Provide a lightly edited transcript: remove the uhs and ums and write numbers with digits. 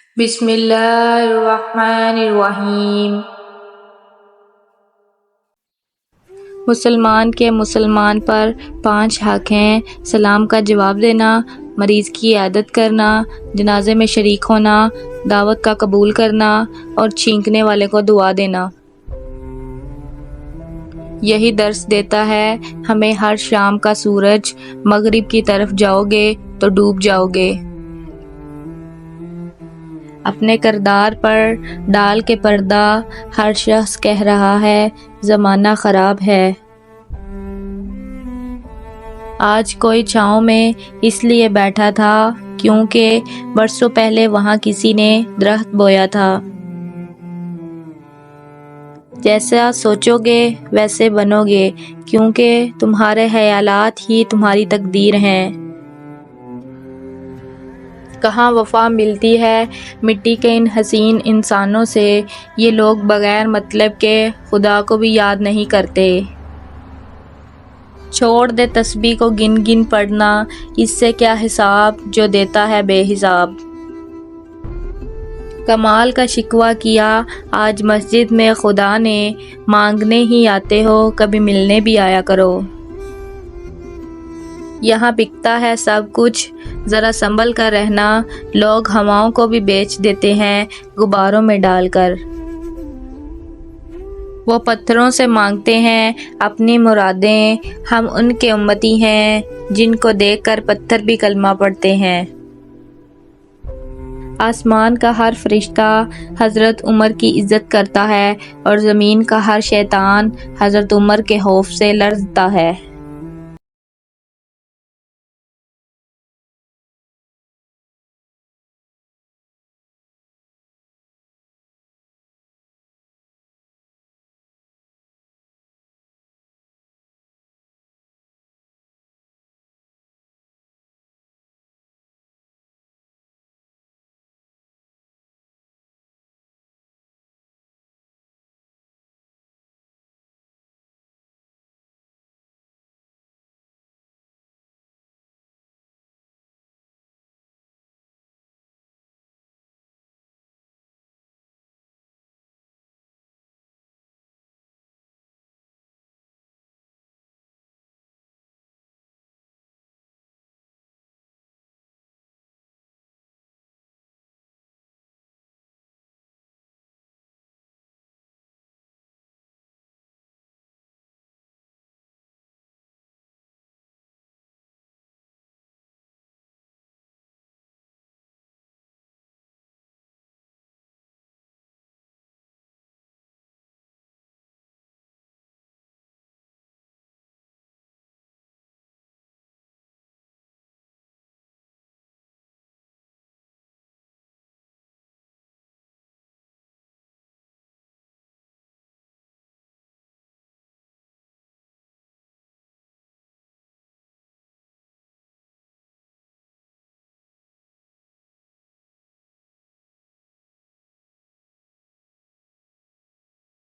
بسم اللہ الرحمن الرحیم۔ مسلمان کے مسلمان پر 5 حق ہیں: سلام کا جواب دینا، مریض کی عیادت کرنا، جنازے میں شریک ہونا، دعوت کا قبول کرنا اور چھینکنے والے کو دعا دینا۔ یہی درس دیتا ہے ہمیں ہر شام کا سورج مغرب کی طرف جاؤ گے تو ڈوب جاؤ گے۔ اپنے کردار پر ڈال کے پردہ ہر شخص کہہ رہا ہے زمانہ خراب ہے۔ آج کوئی چھاؤں میں اس لیے بیٹھا تھا کیونکہ برسوں پہلے وہاں کسی نے درخت بویا تھا۔ جیسا سوچو گے ویسے بنو گے، کیونکہ تمہارے خیالات ہی تمہاری تقدیر ہیں۔ کہاں وفا ملتی ہے مٹی کے ان حسین انسانوں سے، یہ لوگ بغیر مطلب کے خدا کو بھی یاد نہیں کرتے۔ چھوڑ دے تسبیح کو گن گن پڑھنا، اس سے کیا حساب جو دیتا ہے بے حساب۔ کمال کا شکوہ کیا آج مسجد میں خدا نے، مانگنے ہی آتے ہو کبھی ملنے بھی آیا کرو۔ یہاں بکتا ہے سب کچھ، ذرا سنبھل کر رہنا، لوگ ہواؤں کو بھی بیچ دیتے ہیں غباروں میں ڈال کر۔ وہ پتھروں سے مانگتے ہیں اپنی مرادیں، ہم ان کے امتی ہیں جن کو دیکھ کر پتھر بھی کلمہ پڑھتے ہیں۔ آسمان کا ہر فرشتہ حضرت عمر کی عزت کرتا ہے اور زمین کا ہر شیطان حضرت عمر کے خوف سے لرزتا ہے۔